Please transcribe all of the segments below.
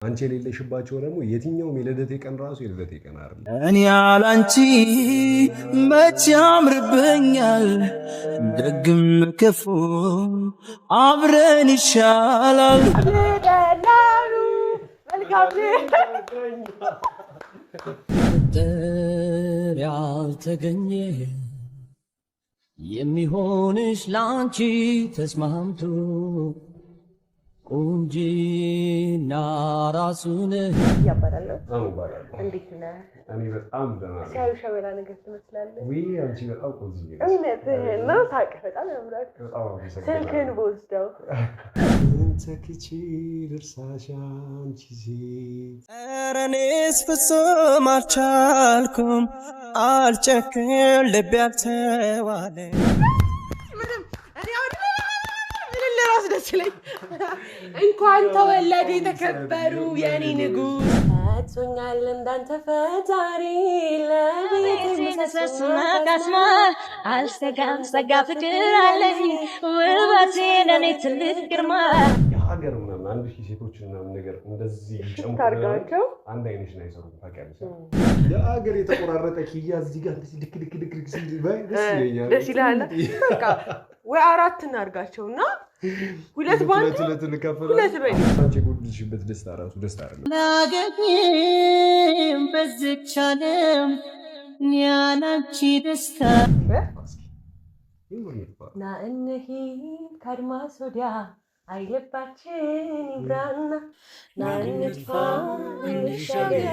አንቺ የሌለሽባቸው ደግሞ የትኛውም የልደቴ ቀን ራሱ የልደቴ ቀን አይደለም። እኔ ያላንቺ መቼ ያምርብኛል፣ ደግም ክፉ አብረን ይሻላል። ያልተገኘ የሚሆንሽ ላንቺ ተስማምቶ ቁንጂና ራሱን ያባላለሁ። እንዴት ነህ? እኔ በጣም ደህና ነኝ። ሲያዩ ሸበላ ነገር ትመስላለህ። ውይ አንቺ በጣም ቆንጆ ነሽ። እውነትህን ነው። ታውቅህ በጣም ያምራል። ስልክህን በወስደው ተክቼ ልርሳሽ አንቺ ሴት። ኧረ እኔስ ፍጹም አልቻልኩም፣ አልጨክን ልቤ አልተዋለ ራስ ደስ ይለኝ። እንኳን ተወለዱ የተከበሩ የኔ ንጉስ። ፈቶኛል እንዳንተ ፈጣሪ ለቤት መሰስማካስማ አልሰጋም ሰጋ ፍቅር አለኝ ውበቴ ለኔ ትልቅ ግርማ። የሀገር ምናምን 1000 ሴቶች ምናምን ነገር እንደዚህ ጨምቆ አንድ አይነሽን አይሰሩም። ታውቂያለሽ የሀገር የተቆራረጠ ኪያ እዚህ ጋር እንደዚህ ልክ ልክ ልክ ሲል ባይ ደስ ይለኛል። ደስ ይላል። በቃ ወይ አራት እናድርጋቸውና ሁለት ባንድ ሁለት በይ። አንቺ ጉድልሽበት ደስታ ራሱ ደስታ አይደለም። ናገኝም በዝቻለም ኒያናቺ ደስታ ና እንሂድ ከአድማስ ወዲያ አይልባችን ይብራና ና እንጥፋ እንሻገር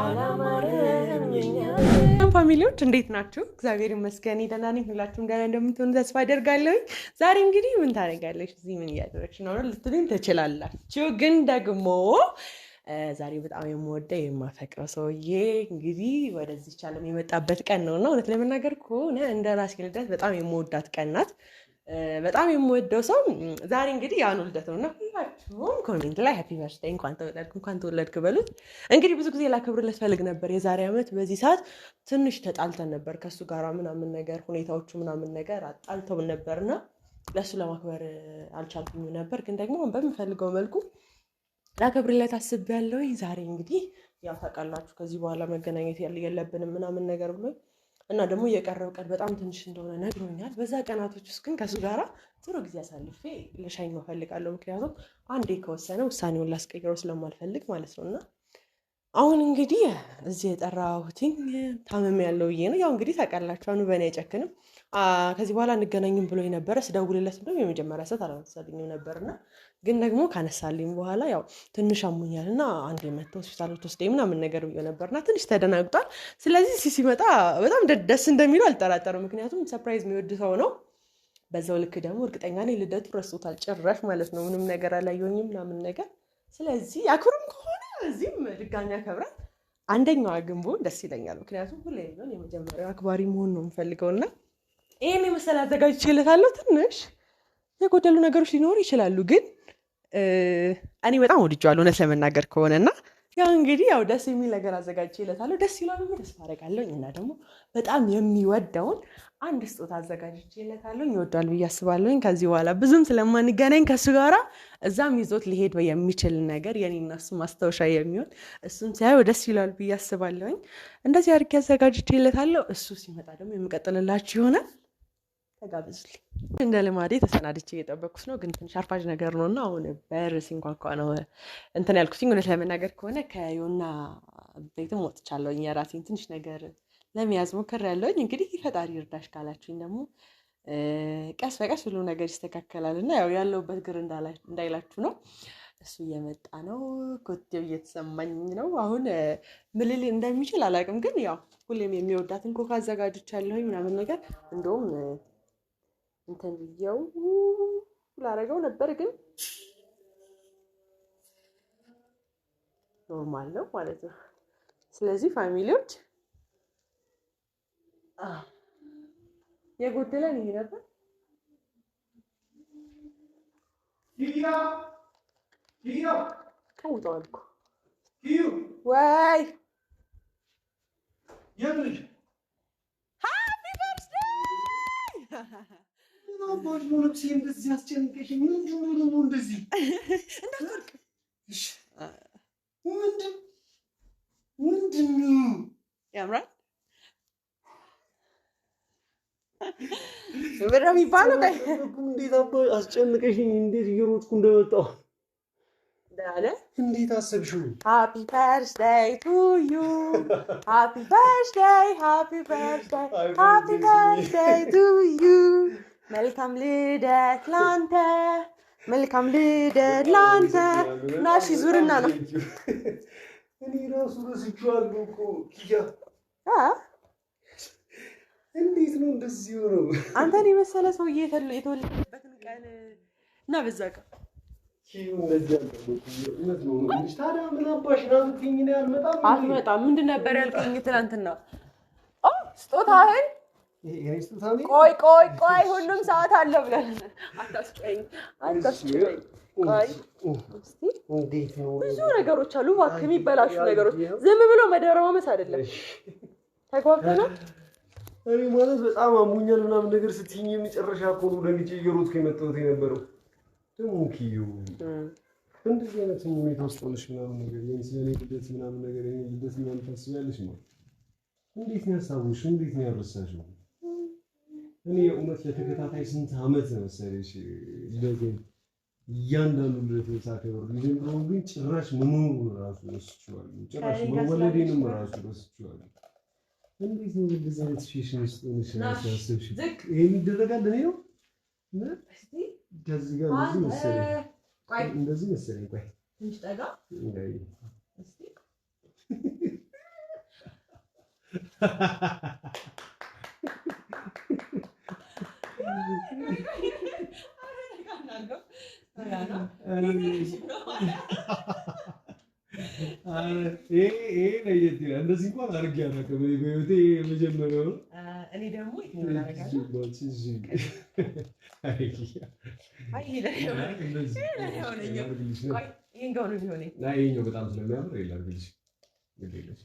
አላማረም የኛ። ፋሚሊዎች እንዴት ናችሁ? እግዚአብሔር ይመስገን ደህና ነኝ። ሁላችሁም ደህና እንደምትሆኑ ተስፋ አደርጋለሁ። ዛሬ እንግዲህ ምን ታደርጋለሽ እዚህ ምን እያደረግሽ ነው ልትሉኝ ትችላላችሁ። ግን ደግሞ ዛሬ በጣም የምወደው የማፈቅረው ሰውዬ እንግዲህ ወደዚህ ዓለም የመጣበት ቀን ነውና እውነት ለመናገር ከሆነ እንደ ራሴ ልደት በጣም የምወዳት ቀን ናት። በጣም የምወደው ሰው ዛሬ እንግዲህ ያን ልደት ነውና ሁላችሁም ኮሜንት ላይ ሃፒ በርዝዴይ እንኳን ተወለድክ በሉት። እንግዲህ ብዙ ጊዜ ላከብርለት ፈልግ ነበር። የዛሬ ዓመት በዚህ ሰዓት ትንሽ ተጣልተን ነበር ከሱ ጋር ምናምን ነገር ሁኔታዎቹ ምናምን ነገር አጣልተው ነበርና ለሱ ለማክበር አልቻልኩም ነበር። ግን ደግሞ በምፈልገው መልኩ ላከብርለት አስቤያለሁ። ዛሬ እንግዲህ ያው ታውቃላችሁ ከዚህ በኋላ መገናኘት የለብንም ምናምን ነገር ብሎ እና ደግሞ የቀረው ቀን በጣም ትንሽ እንደሆነ ነግሮኛል። በዛ ቀናቶች ውስጥ ግን ከሱ ጋራ ጥሩ ጊዜ አሳልፌ ልሸኘው እፈልጋለሁ። ምክንያቱም አንዴ ከወሰነ ውሳኔውን ላስቀይረው ስለማልፈልግ ማለት ነው። እና አሁን እንግዲህ እዚህ የጠራሁትኝ ታመም ያለው ብዬ ነው። ያው እንግዲህ ታውቃላችሁ አኑ በእኔ አይጨክንም። ከዚህ በኋላ እንገናኝም ብሎ ነበረ። ስደውልለት እንደውም የመጀመሪያ ሰዓት አላነሳልኝም ነበርና ግን ደግሞ ካነሳልኝ በኋላ ያው ትንሽ አሞኛልና አንዴ መጥቶ ሆስፒታል ወስደኝ ምናምን ነገር ብዬ ነበርና ትንሽ ተደናግጧል። ስለዚህ ሲመጣ በጣም ደስ እንደሚለው አልጠራጠርም። ምክንያቱም ሰርፕራይዝ የሚወድ ሰው ነው። በዛው ልክ ደግሞ እርግጠኛ ነኝ ልደቱ ረስቶታል ጭራሽ ማለት ነው። ምንም ነገር አላየሁኝም ምናምን ነገር። ስለዚህ አክብሩም ከሆነ እዚህም ድጋሚ ያከብራል። አንደኛዋ ግንቦ ደስ ይለኛል። ምክንያቱም ሁሌ ቢሆን የመጀመሪያው አክባሪ መሆን ነው የምፈልገውና ይሄን የመሰለ አዘጋጅቼለታለሁ። ትንሽ የጎደሉ ነገሮች ሊኖሩ ይችላሉ፣ ግን እኔ በጣም ወድጄዋለሁ እውነት ለመናገር ከሆነና ያው እንግዲህ ያው ደስ የሚል ነገር አዘጋጅቼለታለሁ። ደስ ይላል ብዬ ተስፋ አደርጋለሁ። እና ደግሞ በጣም የሚወደውን አንድ ስጦታ አዘጋጅቼለታለሁ። ይወዳል ብዬ አስባለሁ። ከዚህ በኋላ ብዙም ስለማንገናኝ ከሱ ጋራ እዛም ይዞት ሊሄድ የሚችል ነገር የኔና እሱ ማስታወሻ የሚሆን እሱም ሲያየው ደስ ይላል ብዬ አስባለሁ። እንደዚህ አድርጌ አዘጋጅቼለታለሁ። እሱ ሲመጣ ደግሞ የምቀጥልላችሁ ይሆናል። ተጋብዙልኝ። እንደ ልማዴ ተሰናድቼ እየጠበኩት ነው፣ ግን ትንሽ አርፋጅ ነገር ነውና አሁን በር ሲንኳኳ ነው እንትን ያልኩትኝ። እውነት ለመናገር ከሆነ ከዮና ቤትም ወጥቻለሁኝ። የራሴን ትንሽ ነገር ለመያዝ ሞክሬያለሁኝ። እንግዲህ ፈጣሪ እርዳሽ ካላችሁኝ ደግሞ ቀስ በቀስ ሁሉ ነገር ይስተካከላል እና ያው ያለውበት ግር እንዳይላችሁ ነው። እሱ እየመጣ ነው፣ ኮቴው እየተሰማኝ ነው። አሁን ምልል እንደሚችል አላውቅም፣ ግን ያው ሁሌም የሚወዳትን ኮካ አዘጋጅቻለሁኝ ምናምን ነገር እንደውም እንትን ብዬው ላረገው ነበር፣ ግን ኖርማል ነው ማለት ነው። ስለዚህ ፋሚሊዎች የጎደለን ይሄ ነበር። ተውጠዋል እኮ ወይ ሃፒ በርዝዴይ አባሽ ነው ልብሴ እንደዚህ አስጨንቀሽ ምንድን ነው እንደዚህ እንዳትወርቅ። ያምራል በረም ይባላል ጋር እንዴት አባ አስጨንቀሽኝ እንዴት እየሮጥኩ እንደመጣሁ ዳለ እንዴት አሰብሽው ሃፒ በርዝዴይ ቱ ዩ ሃፒ በርዝዴይ ቱ ዩ መልካም ልደት ላንተ መልካም ልደት ላንተ ናሺ ዙርና ነው እኔ ራሱ ረስቼዋለሁ እኮ ኪያ እንዴት ነው እንደዚህ ሆነው አንተን የመሰለ ሰውዬ የተወለደበትን ቀን እና በዛ ቀን ኪዩ እንደዚህ አልነበረም እውነት ነው እንዴ ታዲያ ምን አባሽ ናፍቀኝ ነው አልመጣም ምንድን ነበር ያልከኝ ትናንትና ስጦታህን ይሄ ስጦታኔ ቆይ ሁሉም ሰዓት አለ ብለን አታስጨኝ ቆይ እስቲ እንዴት ነው ብዙ ነገሮች አሉ እባክህ የሚበላሹ ነገሮች ዝም ብሎ መደረማመስ አይደለም ተጓብተናል እኔ ማለት በጣም አሞኛል ምናምን ነገር ስትይኝ የመጨረሻ እኮ ነው ደንግጬ እየሮጥኩ የመጣሁት የነበረው ደግሞ ኪዩ እንደዚህ አይነት ሁኔታ ውስጥ ሆነሽ ምናምን ነገር የኔ ልደት ምናምን ነገር የኔ ልደት ምናምን ታስቢያለሽ ነው እንዴት ነው ያሳውሽ እንዴት ነው ያረሳሽው እኔ እውነት ለተከታታይ ስንት አመት ነው መሰለሽ ልደቴን እያንዳንዱ ልደቴን ሳከብር ልጀምረው ግን ጭራሽ ምኑን ራሱ ረስቼዋለሁ ጭራሽ መወለዴንም ራሱ ረስቼዋለሁ እንዴት ነው እንደዚህ አይነት ሲቹዌሽን ውስጥ ሆነሽ ያሰብሽ ይሄ ይደረጋል እኔ ነው እስቲ ከዚህ ጋር እንደዚህ መሰለኝ ቆይ ትንሽ ጠጋ እስቲ እንደዚህ እንኳን አድርጌ አላውቅም በህይወቴ የመጀመሪያው ነው እኔ ደግሞ ይሄን አደርጋለሁ ይሄኛው በጣም ስለሚያምር ይላልልሽ ግዴለሽ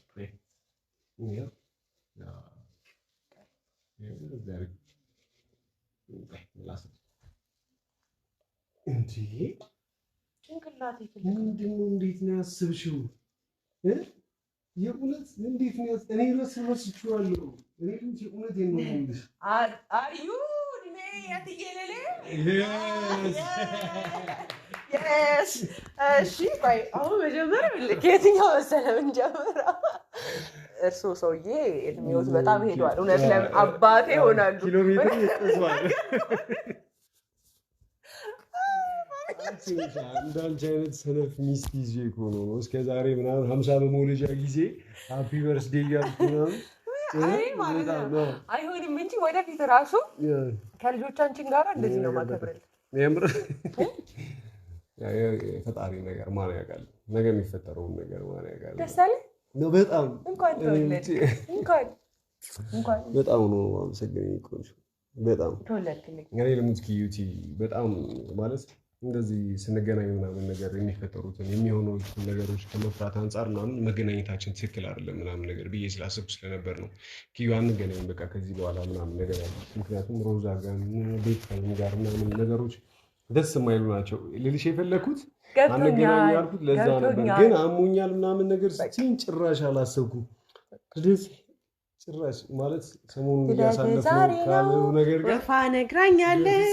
እንዴ ጭንቅላቴ ምንድን ነው እንዴት ነው ያስብሽው የእውነት እንዴት ነው እኔ ረስቼዋለሁ እኔ እውነቴን ነው የምልሽ አዩ ድሜ ያትየለለ እሺ ቆይ አሁን መጀመሪያ ከየትኛው መሰለህ እንጀምረው እርሶ ሰውዬ እድሜዎት በጣም ሄዷል እውነት ለምን አባቴ ይሆናሉ ኪሎ ሜትር ይጥዟል እንዳንቺ አይነት ሰነፍ ሚስት ይዤ እኮ ነው እስከ ዛሬ ምናምን 50 በመውለጃ ጊዜ ሃፒ በርዝዴይ እያልኩ ምናምን አይሆንም እንጂ ወደፊት ራሱ ከልጆቻችን ጋር እንደዚህ ነው ማከብረል የምር ፈጣሪ ነገር ማን ያውቃል ነገ የሚፈጠረውን ነገር ማን ያውቃል ደስ አለህ ነው በጣም እንኳን በጣም ነው አመሰግናለሁ ቆንጆ በጣም ተወለድክልኝ እኔ ለሙዚኪዩቲ በጣም ማለት እንደዚህ ስንገናኝ ምናምን ነገር የሚፈጠሩትን የሚሆነው ነገሮች ከመፍራት አንፃር ምናምን መገናኘታችን ትክክል አይደለም ምናምን ነገር ብዬ ስላሰብኩ ስለነበር ነው ኪዩ አንገናኝ በቃ ከዚህ በኋላ ምናምን ነገር ያለ ምክንያቱም ሮዛ ጋር ቤት ጋር ምናምን ነገሮች ደስ የማይሉ ናቸው ልልሽ የፈለኩት አንገናኝ ያልኩት ለዛ ነበር ግን አሞኛል ምናምን ነገር ሲን ጭራሽ አላሰብኩም ጭራሽ ማለት ሰሞኑን ያሳለፈው ካለው ነገር ጋር ወፋ ነግራኛለች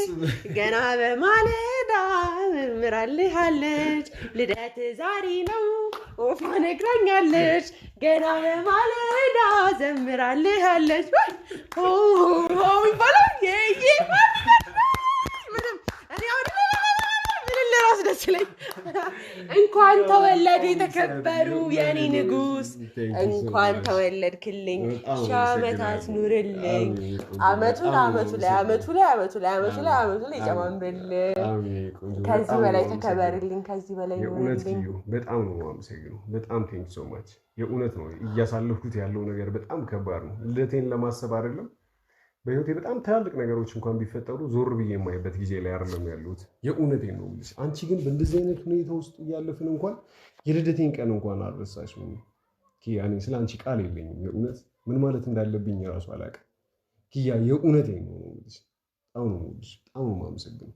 ገና በማለዳ ምራልሃለች ልደት ዛሬ ነው ወፋ ነግራኛለች ገና በማለዳ ዘምራልሃለች ኦ ይባላል ራስ ደስ ይለኝ እንኳን ተወለድ የተከበሩ የኔ ንጉስ እንኳን ተወለድክልኝ ሺህ ዓመታት ኑርልኝ አመቱ ላይ ጨማምርልኝ ከዚህ በላይ ተከበርልኝ ከዚህ በላይ ኑርልኝ በጣም ነው የማመሰግነው በጣም ቴንክ ሶ ማች የእውነት ነው እያሳለፍኩት ያለው ነገር በጣም ከባድ ነው ልደቴን ለማሰብ አይደለም በህይወቴ በጣም ታላልቅ ነገሮች እንኳን ቢፈጠሩ ዞር ብዬ የማይበት ጊዜ ላይ አይደለም ያሉት የእውነቴን ነው ልጅ አንቺ ግን በእንደዚህ አይነት ሁኔታ ውስጥ እያለፍን እንኳን የልደቴን ቀን እንኳን አልረሳሽም ኪያ እኔ ስለ አንቺ ቃል የለኝም የእውነት ምን ማለት እንዳለብኝ ራሱ አላውቅም ኪያ የእውነቴን ነው ልጅ በጣም ነው የማመሰግነው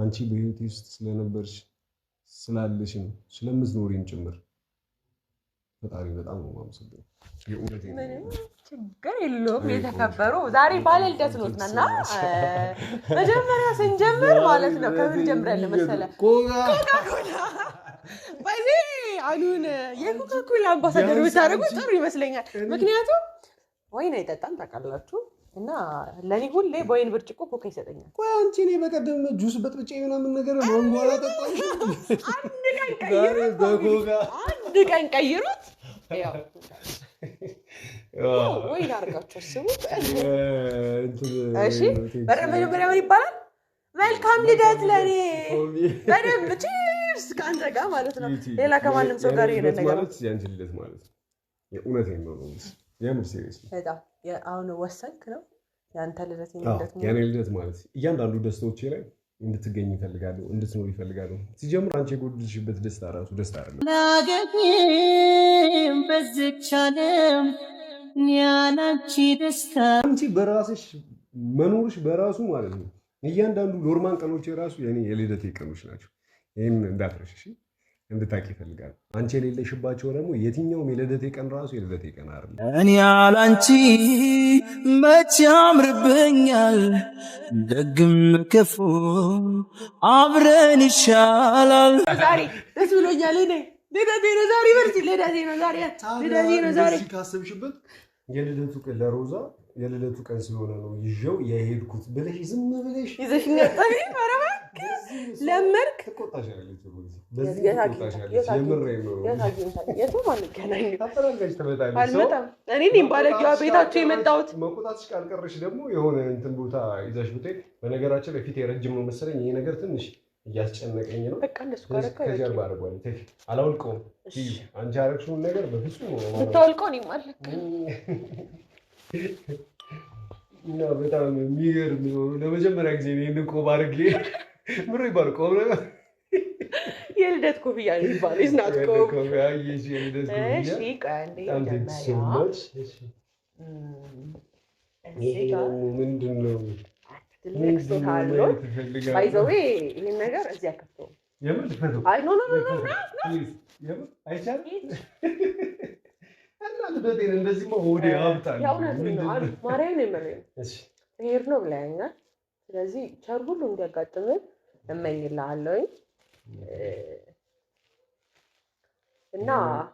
አንቺ በህይወቴ ውስጥ ስለነበርሽ ስላለሽም ስለምትኖሪም ጭምር ፈጣሪ በጣም ነው የማመሰግነው። ችግር የለውም። የተከበሩ ዛሬ ባለ ልደት ነው እና መጀመሪያ ስንጀምር ማለት ነው ከምን ጀምራለን መሰለህ? ኮካኮላ ባይዜ አሉን የኮካኮላ አምባሳደር ብታደርጉ ጥሩ ይመስለኛል። ምክንያቱም ወይን አይጠጣም ታውቃላችሁ እና ለኔ ሁሌ በወይን ብርጭቆ ኮካ ይሰጠኛል። ቆይ አንቺ እኔ በቀደም ጁስ በጥብጬ ምናምን ነገር ማንጓላ ጠጣሽ። አንድ ቀን ቀይሩት ወይን አድርጋችሁ አስቡት። እሺ መጀመሪያ ምን ይባላል? መልካም ልደት ለኔ በደንብ ቺርስ ከአንተ ጋር ማለት ነው። ሌላ ከማንም ሰው ጋር ይሄን ነገር ማለት ያንቺ ልደት ማለት ነው። የእውነቴን ነው የምር ሲሪየስ በጣም አሁን ወሰንክ ነው ያንተ ልደት ማለት ነው። ያኔ ልደት ማለት እያንዳንዱ ደስታዎቼ ላይ እንድትገኝ ይፈልጋሉ፣ እንድትኖር ይፈልጋሉ። ሲጀምር አንቺ የጎደልሽበት ደስታ ራሱ ደስታ አይደለም። ላገኝም በዝቻለም ኒያናቺ ደስታ አንቺ በራስሽ መኖርሽ በራሱ ማለት ነው። እያንዳንዱ ኖርማል ቀኖች ራሱ የኔ የልደቴ ቀኖች ናቸው። ይሄን እንዳትረሽ እንድታቂ ይፈልጋል። አንቺ የሌለሽባቸው ደግሞ የትኛውም የልደቴ ቀን ራሱ የልደቴ ቀን አይደለም። እኔ ያላንቺ መቼ ያምርብኛል፣ ደግም ክፉ አብረን ይሻላል። ዛሬ ደስ ብሎኛል። እኔ ልደቴ ነው ዛሬ፣ በርቺ ልደቴ ነው ዛሬ፣ ልደቴ ነው ዛሬ። ካሰብሽበት የልደቱ ቀን ለሮዛ የልደቱ ቀን ስለሆነ ነው ይዤው የሄድኩት ብለሽ ዝም ብለሽ ይዘሽኝ አጣሪ ማረባ ለመርክ ተቆጣሻለች። በዚህ ተቆጣሻለች። የምሬን ነው። የቱ ማለት ገናኝ ታፈራለች ተበታለች። አልመጣም እኔ ነኝ ባለጊዋ ቤታችሁ የመጣሁት። መቆጣትሽ ካልቀረሽ ደግሞ የሆነ እንትን ቦታ ይዛሽ ብትሄድ። በነገራችን ላይ ፊቴ ረጅም ነው መሰለኝ። ይሄ ነገር ትንሽ እያስጨነቀኝ ነው። በቃ እንደሱ ካረከ ከጀርባ አድርጓል። አላውልቀውም። አንቺ አረግሽውን ነገር በፍጹም ነው ብታወልቀው እኔም አለክ እና በጣም የሚገርም ነው። ለመጀመሪያ ጊዜ ይሄንን ቆብ አድርጌ ምሮ ይባል ቆብ ነው የልደት ኮፍያ ነው ይባል ይዝናት ቆብ እሺ የልደት ኮፍያ እሺ ቀንዴ ምንድን ነው ትልቅ ስታለው ባይዘዌ ይሄን ነገር እዚህ አከፍተው የምን ፈቶ አይ ኖ ኖ ኖ የምን አይቻልም እና ልደቴን እንደዚህ ሆዴ ያብጣል። ያውነት ነው አሉ ማርያም ነው ማለት እሺ ሄር ነው ብለኛል። ስለዚህ ቸር ሁሉ እንዲያጋጥምን እመኝልሃለሁ እና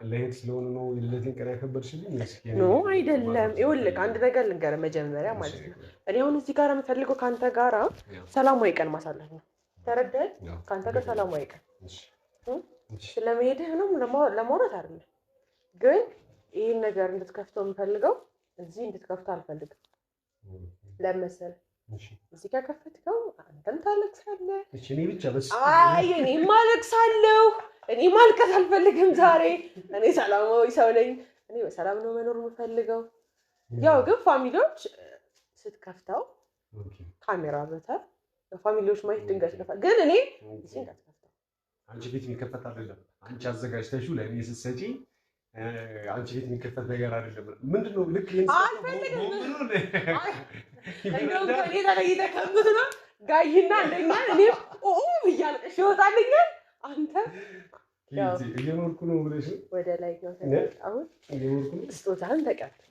ለሄድ ስለሆነ ነው የልደቴን ቀን ያከበርሽልኝ። ኖ አይደለም። ይኸውልህ አንድ ነገር ልንገርህ መጀመሪያ ማለት ነው። እኔ አሁን እዚህ ጋር የምፈልገው ከአንተ ጋር ሰላማዊ ቀን ማሳለፍ ነው። ተረዳኸኝ? ከአንተ ጋር ሰላማዊ ቀን ስለመሄድህ ነው ለማውራት አይደለም ግን ይሄን ነገር እንድትከፍተው የምፈልገው እዚህ እንድትከፍተው አልፈልግም። ለምሳሌ እዚህ ጋር ከፈትከው አንተም ታለቅሳለህ። እሺ እኔ ብቻ በስ አይ እኔም አለቅሳለሁ። እኔ ማልቀስ አልፈልግም ዛሬ። እኔ ሰላማዊ ሰው ነኝ። እኔ በሰላም ነው መኖር የምፈልገው። ያው ግን ፋሚሊዎች ስትከፍተው ካሜራ በታ ፋሚሊዎች ማየት ድንገት ይከፋል። ግን እኔ እዚህ እንዳትከፍተው አንቺ ቤት የሚከፈት አይደለም። አንቺ አዘጋጅተሽው ለእኔ ስትሰጪ አንቺ ቤት የሚከፈት ነገር አይደለም። ምንድነው ልክ አልፈልግም። እንደውም ከእኔ ተለይተህ ከምትኖር ጋይና እንደኛ እኔ ብያለቅሽ ይወጣልኛል። አንተ እየኖርኩ ነው ብለሽ ወደ ላይ አሁን እየኖርኩ ነው። ስጦታህን ተቀበል።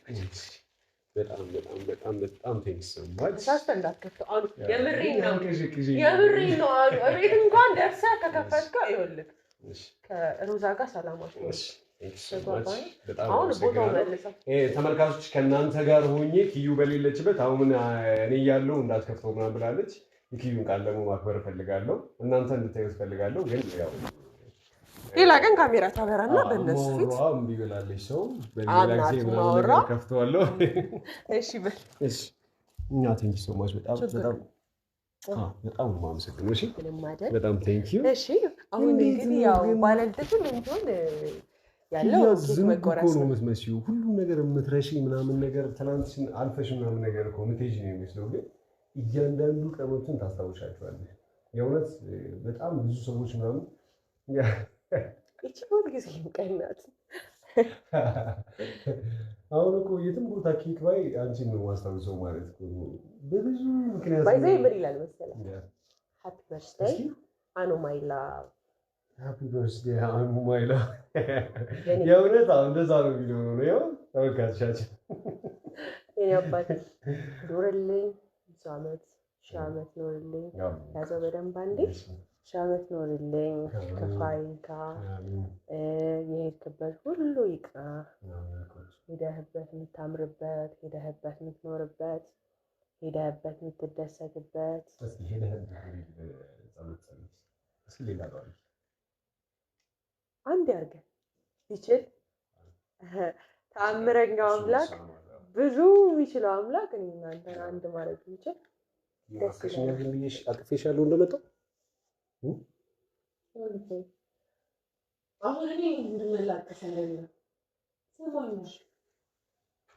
በጣም ቴንክስ ሶ ማች። ተሳስተህ እንዳትከፍተው አሉ። የምሬን ነው አሉ። እቤት እንኳን ደርሰህ ከከፈትከው ይኸውልህ ከሮዛ ጋር ሰላማች ነው። አሁን ቦታው መልሰው ተመልካቾች ከእናንተ ጋር ሆኜ ኪዩ በሌለችበት አሁን እኔ እያለሁ እንዳትከፍተው ምናምን ብላለች። ኪዩን ቃል ደግሞ ማክበር እፈልጋለሁ። እናንተ እንድታዩት እፈልጋለሁ። ግን ያው ሌላ ቀን ካሜራ ታበራና በእነሱ ፊት እምቢ ብላለች። ሰው በሌላ ጊዜ ምናምን ከፍተዋለሁ። እሺ በል እሺ። እና ቴንክ ዩ ሶ ማች በጣም የማመሰግነው። እሺ በጣም ቴንክ ዩ። እሺ አሁን እንግዲህ ያው ባለልደቱ እንትን ያለው ዝም ብሎ ነው የምትመስዪው። ሁሉም ነገር የምትረሺ ምናምን ነገር ትናንትሽን አልፈሽ ምናምን ነገር እኮ የምትሄጂ ነው የሚመስለው። ግን እያንዳንዱ ቀኖችን ታስታውሻቸዋለሽ። የእውነት በጣም ብዙ ሰዎች ምናምን እቺ ሁሉ ጊዜ ቀን ናት። አሁን እኮ የትም ቦታ ኬክ ባይ አንቺን ነው ማስታውሰው ማለት ነው። በብዙ ምክንያት ባይዘይ ምን ይላል መሰለህ ሃፒ በርዝዴይ አኖማይላ ሃፒ በርዝዴይ ማይላ የእውነት እንደዛ ነው የሚለው ነው ያው ተመልካቾቻችን የኔ አባት ኑርልኝ ብዙ ዓመት ሺህ ዓመት ኑርልኝ ያዘው በደንብ አንዴ ሺህ ዓመት ኑርልኝ ከፋይካ የሄድክበት ሁሉ ይቅና ሄደህበት የምታምርበት ሄደህበት የምትኖርበት ሄደህበት የምትደሰትበት እስኪ ሄደህበት ጸሎት ሌላ አንድ ያርገን ይችል ተአምረኛው አምላክ ብዙ የሚችለው አምላክ እኔ እናንተን አንድ ማለት ይችላል ደስ ይላል ብዬሽ አቅፌሻለሁ እንደመጣው አሁን እኔ እንድንላቀስ አይደለም ሰማኝሽ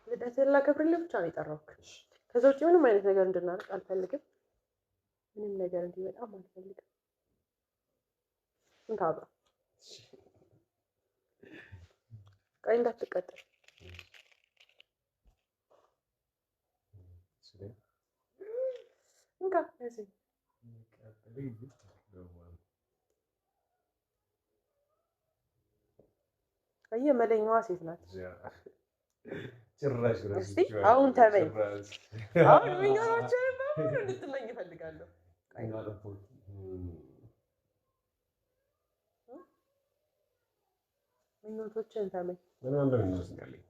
ልደትህን ላከብርልህ ብቻ ነው የጠራሁት ከዛ ውጪ ምንም አይነት ነገር እንድናደርግ አልፈልግም ምንም ነገር እንዲመጣም አልፈልግም እንታባ ቀይ እንዳትቀጥል እንካ እዚህ መለኛዋ ሴት ናት ጭራሽ እስቲ አሁን ተመኝ አሁን ምኞታችን በሙሉ እንድትመኝ እፈልጋለሁ ምኞቶችን ተመኝ ምን እንደሚመስልኝ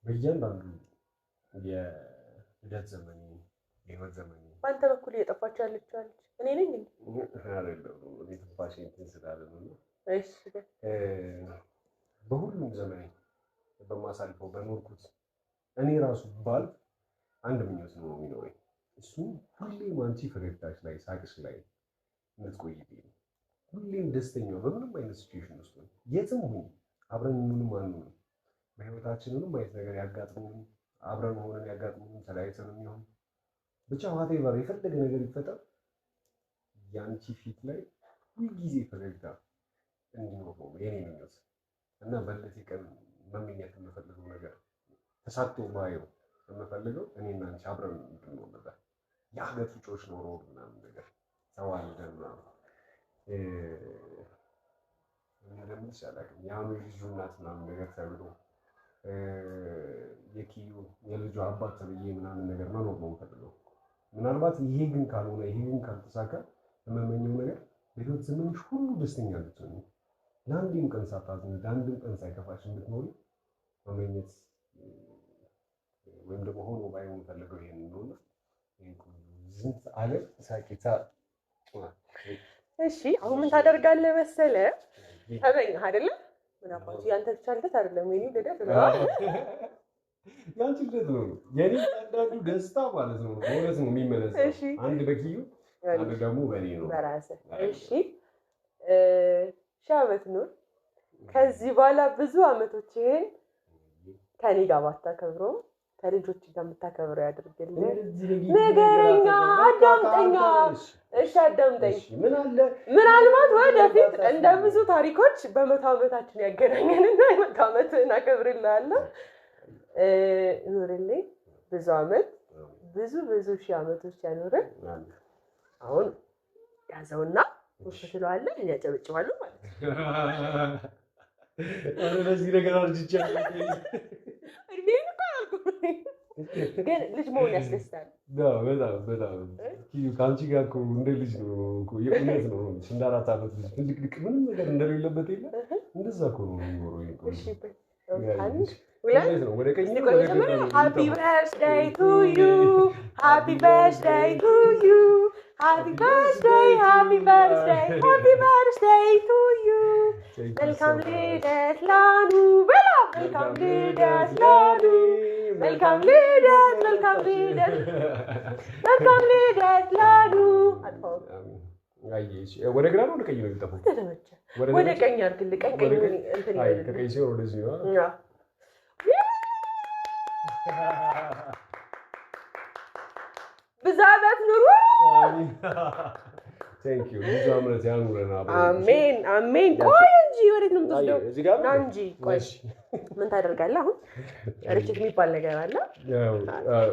በእያንዳንዱ የልደት ዘመኔ የህይወት ዘመኔ በአንተ በኩል እየጠፋች ያለችው አለች እኔ ነኝ አይደለም እኔ ትንፋሽ እንትን ስላለ ነው እሺ በሁሉም ዘመኔ በማሳልፈው በኖርኩት እኔ ራሱ ባል አንድ ምኞት ነው የሚኖረኝ እሱ ሁሌም አንቺ ፈገግታሽ ላይ ሳቅሽ ላይ እንድትቆይልኝ ሁሌም ደስተኛ በምንም አይነት ሲቹዌሽን ውስጥ የትም ሁን አብረን ምንም አንሆንም በህይወታችን ምንም አይነት ነገር ያጋጥሙን አብረን ሆነን ያጋጥሙን ተለያይተንም ይሁን ብቻ whatever የፈለገ ነገር ይፈጠር ያንቺ ፊት ላይ ሁልጊዜ ፈገግታ እንዲኖር ነው የኔ ምኞት እና በለቴ ቀን መመኘት የምፈልገው ነገር ተሳክቶ ባየው የምፈልገው እኔና አንቺ አብረን እንድንሆን ነበር የሀገር ፍጮች ኖሮ ምናምን ነገር ተዋልደን ምናምን እንደምን ይሻላል ያው ልጁ እናት ምናምን ነገር ተብሎ የኪዩ የልጁ አባት ተብዬ ምናምን ነገር መኖር ነው የምፈልገው ምናልባት ይሄ ግን ካልሆነ ይሄ ግን ካልተሳካ የምመኘው ነገር በህይወት ዘመንሽ ሁሉ ደስተኛ እንድትሆኚ ለአንድም ቀን ሳታዝኝ ለአንድም ቀን ሳይከፋሽ እንድትኖሪ መመኘት ወይም ደግሞ ሆኖ ባይሆን የምፈልገው ይሄን ነውና ዝንት ዓለም ሳቂታ እሺ አሁን ምን ታደርጋለህ መሰለህ ተበኛ አይደለ ምን አባቱ ያንተ ብቻ ልደት አይደለም የኔ ልደት ነው ያንቺ ልደት ነው የኔ አንዳንዱ ደስታ ማለት ነው በእውነት ነው የሚመለሰው አንድ በኪዩ አንድ ደግሞ በኔ ነው በራስህ እሺ ሻበት ነው ከዚህ በኋላ ብዙ አመቶችን ከኔ ጋር ባታከብረው ከልጆች ጋር የምታከብረው ያድርግልህ ነገረኛ አዳምጠኛ እሺ አዳምጠኝ ምን አለ ምናልባት ወደፊት እንደ ብዙ ታሪኮች በመቶ ዓመታችን ያገናኘንና የመቶ ዓመት እናከብርልሃለሁ ኑርልኝ ብዙ ዓመት ብዙ ሺህ ዓመቶች ያኖረን አሁን ያዘውና ወፍትለዋለህ ያጨበጭባለሁ ማለት ነው አረ ለዚህ ነገር አርጅቻለሁ እድሜን እኮ አልኩኝ ግን ልጅ መሆን ያስደስታል በጣም ኪዩ ከአንቺ ጋር እኮ እንደ ልጅ ነው እኮ የእውነት ነው እንደ 4 ዓመት ልጅ ትልቅ ምንም ነገር እንደሌለበት የለ እንደዛ እኮ ነው የሚኖረው እሺ ወደ ቀኝ Happy birthday to you Happy birthday to you Happy birthday Happy birthday Happy birthday to you Welcome ልደት ላኑ በላ Welcome ልደት ላኑ Welcome ልደት Welcome ልደት ላኑ አጥፋው አይሽ ወደ ግራ ነው ወደ ቀኝ ነው የሚጠፋው ወደ ቀኝ አድርግልኝ ቀኝ እንትን ይላል ከቀኝ ሲሆን ወደዚህ ነው ብዛበት ኑሩ Thank you ብዙ አመት ያኑረና አሜን አሜን ቆይ እንጂ ወዴት ነው የምትወስደው እዚህ ጋር ነው እንጂ ቆይ ምን ታደርጋለህ አሁን ርችት የሚባል ነገር አለ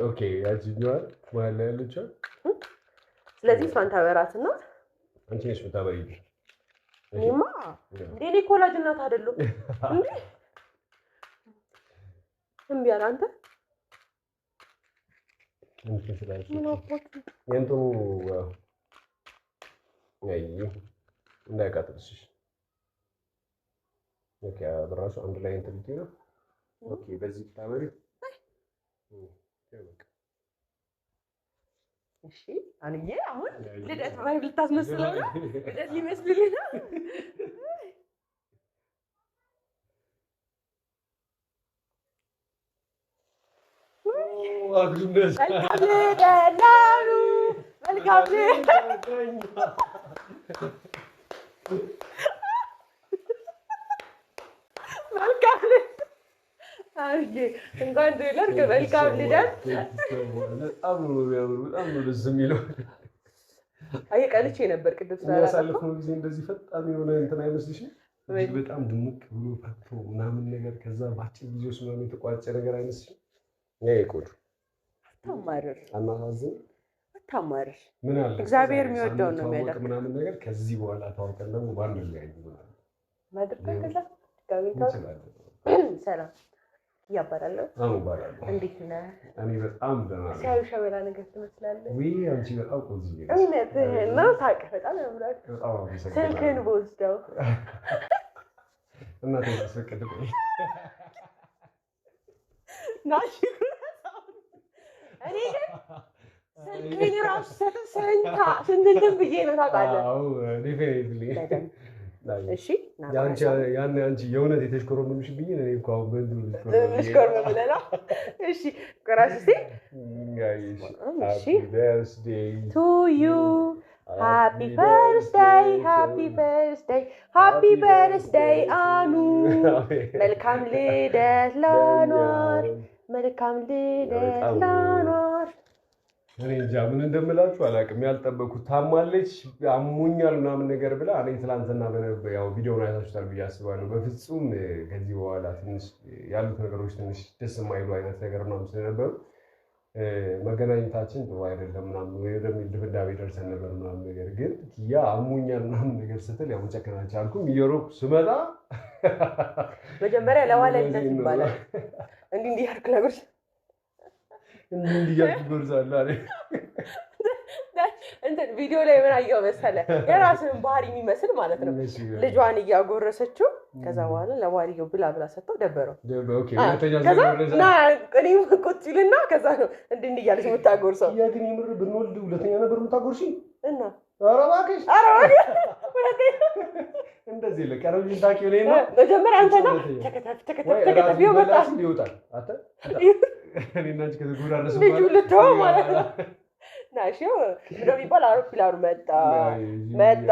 ኦኬ ያቺኛው ማለት ያለችው ስለዚህ ፋንታ በራትና አንቺ ነሽ የምታበይው። እኔማ እንዴ ኮላጅ እናት አይደለም እንዴ? እምቢ አለ አንተ እንዴ ስለዚህ ምን አባቱ የእንትኑ አይ እንዳይቃጥልሽ። ኦኬ በራሱ አንድ ላይ እንትን ልትይ ነው። ኦኬ በዚህ ታበሪ። እሺ አንዬ አሁን ልደት ቫይብ ልታስመስለው ነው? ልደት ሊመስልልህ ነው? አግዱነስ ደላሉ መልካም አርጌ እንኳን ዶላር ከመልካም ልደት በጣም ነው የሚያምሩ። በጣም ነው ደስ የሚለው። አይ ቀልቼ ነበር ቅድም ያሳለፍነው ጊዜ እንደዚህ ፈጣን የሆነ እንትን አይመስልሽም? በጣም ድምቅ ብሎ ፈቶ ምናምን ነገር ከዛ ባጭር ጊዜ ውስጥ ምናምን የተቋጨ ነገር አይመስልሽም? ይሄ ቆንጆ አታማርር። አናሳዝን አታማርር። ምን አለ እግዚአብሔር የሚወደው ነው የሚያደርግ ምናምን ነገር ከዚህ በኋላ ታውቀን ደግሞ ባንድ ላይ አይሆናል ማድረግ ከዛ ጋቢታ ሰላም ያባራለሁ። ባራለሁ። እንዴት ነህ? እኔ በጣም ደህና ነኝ። ሲያዩ ሸበላ ነገር ትመስላለህ። ወይ አንቺ በጣም ቆንጆ ነሽ። እውነትህን ነው። ታውቅህ በጣም ያምራል። ስልክህን በወስደው እናቴ ታስፈቅድልኝ ናሽ እኔ ግን ስልክህን እራሱ ሰጥተኸኝ ስንትን ብዬ ነው ታውቃለህ? አዎ ዴፊኒትሊ እሺ ያን አንቺ የእውነት የተሽኮረመምሽብኝ እኔ እኮ አሁን በእንትኑ ልሽኮረመምለላ። እሺ ቆራስቲ እሺ ቱ ዩ ሃፒ በርዝዴይ ሃፒ በርዝዴይ ሃፒ በርዝዴይ አኑ መልካም ልደት ላኗር መልካም ልደት ላኗር። እኔ እንጃ ምን እንደምላችሁ አላውቅም። ያልጠበኩት ታማለች አሞኛል ምናምን ነገር ብላ እኔ ትናንትና በነበረ ያው ቪዲዮውን አይታችሁታል ብዬ አስባለሁ። በፍጹም ከዚህ በኋላ ትንሽ ያሉት ነገሮች ትንሽ ደስ የማይሉ አይነት ነገር ምናምን ስለነበሩ መገናኘታችን ጥሩ አይደለም ምናምን ወደሚል ድብዳቤ ደርሰን ነበር ምናምን ነገር ግን ያ አሞኛል ምናምን ነገር ስትል ያው መጨከን አልቻልኩም። እየሮጥኩ ስመጣ መጀመሪያ ለዋለልነት ይባላል እንዲህ ያልኩ ነበር እንዲህ ያልኩ ጎርዛለሁ አይደል እንትን ቪዲዮ ላይ ምን አየው መሰለ የራስን ባህሪ የሚመስል ማለት ነው። ልጇን እያጎረሰችው ከዛ በኋላ ለባልየው ብላ ሰጥተው ደበረው። ኦኬ ሁለተኛ እኔም ቁጭ ይልና ከዛ ነው እንዲህ እያለች የምታጎርሰው። ያ ግን የምር ብንወልድ ሁለተኛ ነበር የምታጎርሺ እና ኧረ እባክሽ እንደዚህ ለቀረብኝ ታውቂው ላይ ነው መጀመሪያ አንተ ነው ተከታተል ይወጣል አተ እኔና አንቺ ከተጎራረሰ ልጁ ልትሆን ማለት ነው። ናሽ ምንድን ነው የሚባል አውሮፕላኑ መጣ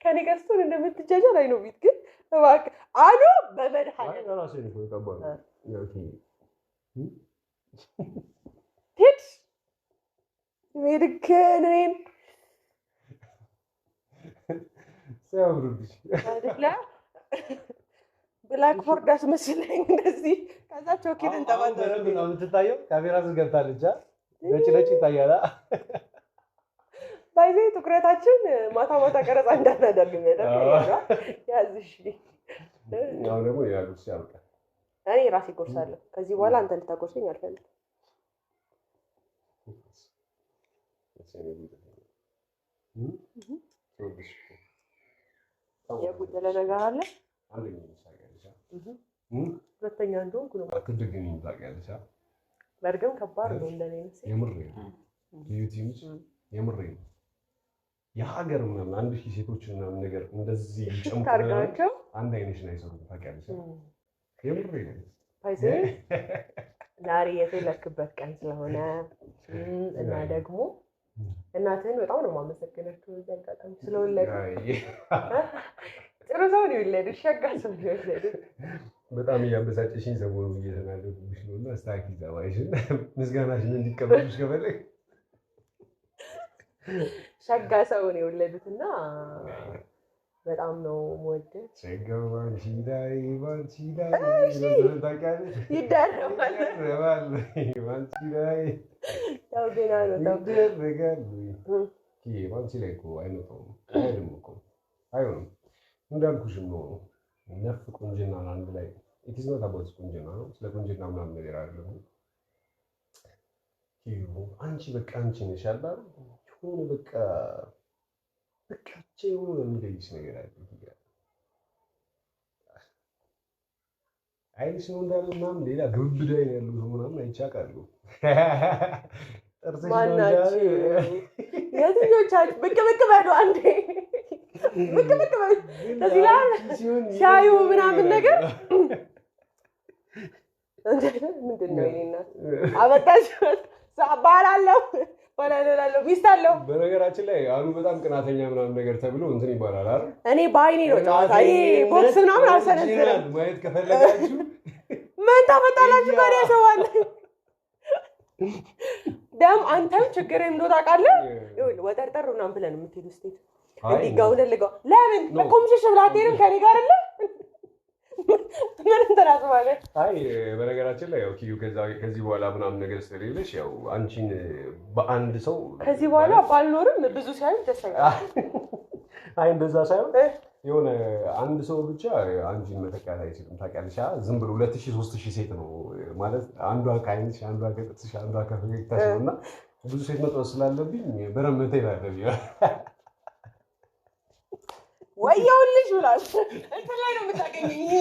ከኔ ገዝቶን እንደምትጃጃል አይ ነው ቢት ግን እባክህ አሉ በመድኃኒዓለም ራሴ ነው ተቀባው ቲክስ ሜድከኔን ሲያምርብሽ አይደለ ብላክ ፎርድ አስመስለኝ እንደዚህ ከዛ ቾኪልን ተባደረ ነው የምትታየው። ካሜራ ገብታለች ነጭ ይታያል። ባይዘ ትኩረታችን ማታ ማታ ቀረጻ እንዳናደርግ ያዝሽ ያው ደግሞ ያሉት ሲያልቅ እኔ ራሴ ጎርሳለሁ። ከዚህ በኋላ አንተ እንድታጎርሰኝ አልፈልግም። የጎደለ ነገር አለ ሁለተኛ እንደሆንኩ ነው አትደግኝ ታውቂያለሽ። በርግም ከባድ ነው እንደኔ መሰለኝ። የምሬ ነው የሀገር ምናምን 1000 ሴቶች ምናምን ነገር እንደዚህ ጨምቀው አንድ አይነሽን አይሰሩም ታውቂያለሽ። የምሬ ነው ባይዘ ዛሬ የተለክበት ቀን ስለሆነ እና ደግሞ እናትህን በጣም ነው የማመሰግናቸው እዚህ አጋጣሚ ስለወለዱ ጥሩ ሰው ነው የወለዱት፣ ሸጋ ሰው ነው የወለዱት። በጣም እያበሳጨሽኝ ሰሞኑን እየተናደድኩሽ ነው እና እስታኪ ዛባይሽን ምስጋናሽን እንዲቀበሉሽ ከፈለግ ሸጋ ሰው ነው የወለዱትና በጣም ነው የምወደው። ሸጋው ባንቺ ላይ ይደረባል ባንቺ ላይ ያው ገና ነው ይደረጋል ባንቺ ላይ እኮ አይመጣውም አይደለም እኮ አይሆንም። እንዳልኩሽም ነው ነፍ ቁንጅና አንድ ላይ ኢትስ ኖት አባውት ቁንጅና ነው። ስለ ቁንጅና ምናምን ነገር አይደለም። አንቺ በቃ አንቺ ነሽ አይደል? የሆነ በቃ የሆነ የሚለይሽ ነገር አለ። አይንሽ ነው እንዳለ ምናምን ሌላ ግብዳ ነው ያለው ምናምን አይቻቃለሁ። ማናችሁ የትኞቻችሁ ብቅ በሉ አንዴ ብቅ በሉ እዚህ ላይ ሲያዩ ምናምን ነገር ምንድን ነው የኔ እናት አበቃሽ ባላለሁ ሚስት አለው። በነገራችን ላይ አሉ በጣም ቅናተኛ ምናምን ነገር ተብሎ እንትን ይባላል አይደል? እኔ በአይኔ ነው ጨዋታ ይሄ ቦክስ ምናምን አልሰነዝርም። ማየት ከፈለጋችሁ ምን ታመጣላችሁ ታዲያ ሰው አለ ደም አንተም ችግር እንደው ታውቃለህ። ይኸውልህ ወጠርጠር ምናምን ብለን የምትሄዱ ስቴት እንዲጋው ለልጋው ለምን በኮምሽሽ ብላቴንም ከኔ ጋር አይደለ ምን ተራስማለ። አይ በነገራችን ላይ ያው ኪዩ ከዚህ በኋላ ምናምን ነገር ስለሌለሽ ያው አንቺን በአንድ ሰው ከዚህ በኋላ ባልኖርም ብዙ ሲያዩ ደስ አይልም። አይ እንደዛ ሳይሆን የሆነ አንድ ሰው ብቻ አንቺን መተካት አይችልም። ታውቂያለሽ ዝም ብሎ 2000 3000 ሴት ነው ማለት አንዷ ከአይንሽ አንዷ ከጥርስሽ አንዷ ከፈገግታሽ ነውና ብዙ ሴት መጥቶ ስላለብኝ በረመተ ይላልኝ ወይውልሽ ብላል እንትን ላይ ነው የምታገኘኝ። ይሄ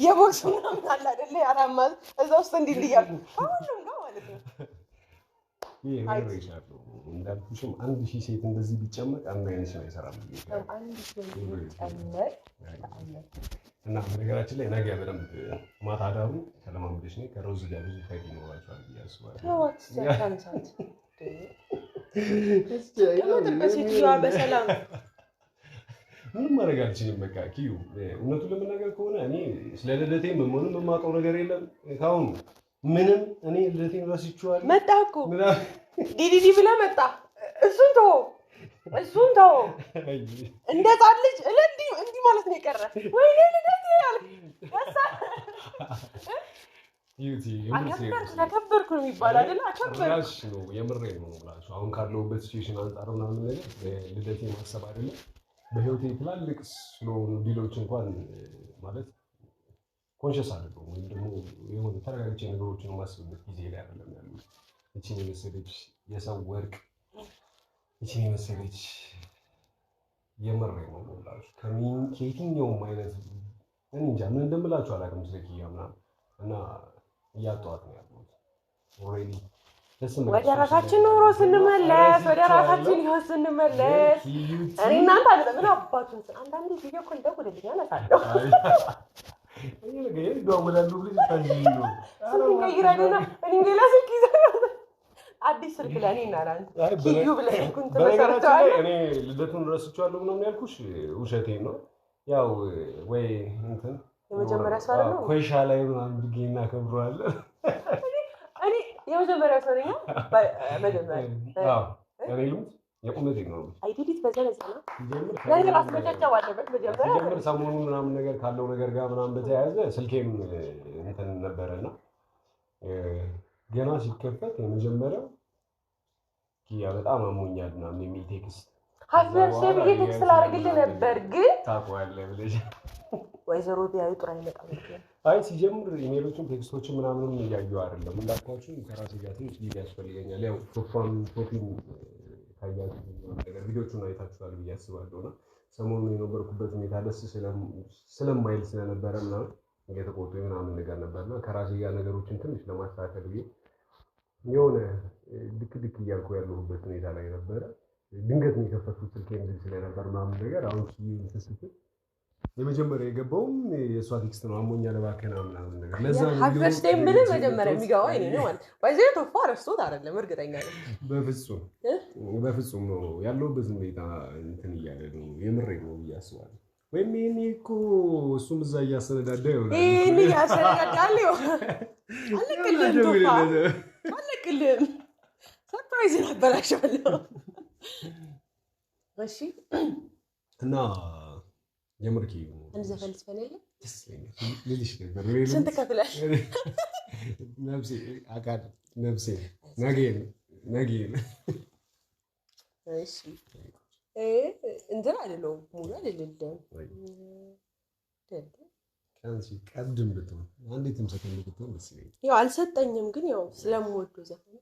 የቦክስ ምናምን አለ አይደለ ያራማል እዛ ውስጥ እንዲልያል ሁሉም ነው ማለት ነው። ይሄ አይቻሉ እንዳልኩሽም 1000 ሴት እንደዚህ ቢጨመቅ አንድ አይነት ነው ይሰራል። አንድ ሴት ቢጨመቅ እና በነገራችን ላይ ነገ በደንብ ማታ ዳሩ ተለማምደሽ ነው ከሮዝ ጋር ብዙ ፋይት ይኖራችኋል ብያስባለሁ። ተዋት ሰንሳት ከመጠቀሲቷ በሰላም ምንም ማድረግ አልችልም። በቃ ኪዩ እውነቱን ለመናገር ከሆነ እኔ ስለ ልደቴ ምንም የማውቀው ነገር የለም። ካሁን ምንም እኔ ልደቴን ረስቼዋለሁ። መጣ እኮ ዲዲዲ ብለህ መጣ። እሱን ተው እንደ ጻል ልጅ እንዲህ ማለት ነው የቀረ ወይኔ ልደቴ ያልክ ተከበርኩ ነው የሚባል አይደል? አከበርኩ ነው የምሬን ነው ብላችሁ አሁን ካለሁበት ሲቹዌሽን አንጻር ምናምን ነገር ልደቴ ማሰብ አይደለም በህይወቴ ትላልቅ ስለሆኑ ዲሎች እንኳን ማለት ኮንሽስ አይደለሁም ወይም ደግሞ የሆነ ተረጋግቼ ነገሮችን ማስብበት ጊዜ ላይ አይደለም ያሉት። እቺን የመሰለች የሰው ወርቅ እቺን የመሰለች የምሬን ነው ብላችሁ ከየትኛውም አይነት እንጃ ምን እንደምላችሁ አላውቅም። ስለኪያ ምናምን እና እያጧት ነው ያሉት ኦልሬዲ ወደ ራሳችን ኑሮ ስንመለስ ወደ ራሳችን ህይወት ስንመለስ እኔ እናንተ አይደለም ምን አባቱን አንዳንዴ ቪዲዮ ኮል ደውልልኝ አነሳለሁ። እኔ ነገ ደውላለሁ ብለሽ ታንጂኝ ነው ይራዱና እኔ ሌላ ስልክ ይዘው አዲስ ስልክ ለኔ እና ላንተ ኪዩ ብለህ ኩንት መሰረታው እኔ ልደቱን ረስቼዋለሁ ምናምን ያልኩሽ ውሸቴን ነው። ያው ወይ እንትን የመጀመሪያ ሰው አይደል ነው ኮይሻ ላይ ምናምን ድጌና ከብሯለን እኔ የመጀመሪያ ሰው ነኝ። መጀመሪያ እኔ ልሙት የቁመቴ ነው አይዲዲት በዘለዘ ነው ነገር አስመጫጫው አለበት። መጀመሪያ ሰሞኑን ምናምን ነገር ካለው ነገር ጋር ምናምን በተያያዘ ስልኬም እንትን ነበርና ገና ሲከፈት የመጀመሪያው ኪያ በጣም አሞኛል ምናምን የሚል ቴክስት ሀፍርሽ ቴክስት ላደርግልህ ነበር ግን ታውቀዋለህ ብለሽ ወይዘሮ ቢያዩ ጥሩ አይመጣም። አይ ሲጀምር ኢሜሎችን ቴክስቶችን ምናምንም እያየሁ አይደለም እንዳልኳችሁ ከራሴ ጋር ትንሽ ጊዜ ያስፈልገኛል። ያው ፕሮፊል ካያችሁ ነገር ቪዲዮቹን አይታችኋል ብዬ አስባለሁ እና ሰሞኑን የነበርኩበት ሁኔታ ደስ ስለማይል ስለነበረ ምናምን እየተቆጡ ምናምን ነገር ነበርና ከራሴ ጋር ነገሮችን ትንሽ ለማስተካከል ብዬ የሆነ ድክ እያልኩ ያለሁበት ሁኔታ ላይ ነበረ። ድንገት ነው የከፈቱት ስልኬን ግን ስለነበር ምናምን ነገር አሁን ሲስተም የመጀመሪያ የገባውም የሷ ቴክስት ነው አሞኛል እባክህ ምናምን ነገር ለዛ ነው ሀፍርሽ ምን መጀመሪያ የሚገባው እኔ ነው ማለት ባይዘው ተፋ ረስቶት አይደለም እርግጠኛ ነኝ። በፍጹም ነው ያለውበት ሁኔታ እንትን እያለ ነው የምሬ ነው ብዬ አስባለሁ። ወይም ይሄኔ እኮ እሱም እዛ እያሰነዳዳ ይሆናል ይሄኔ ያሰነዳዳል ይሆናል አለቅልም ሰርፕራይዝ ነበራሻለሁ። እሺ እና የምርኪ እንዘፈን ስፈነለ ልልሽ ነበር ስንት ከፍለሽ ነፍሴ አቃድ ነፍሴ ነገ እሺ እንትን አይደለም ሙሉ አይደለም ካንቺ ቀድም ብትሆን አንዲትም ሰከንድ ብትሆን ደስ ይለኛል። ያው አልሰጠኝም ግን ያው ስለምወደው ዘፈን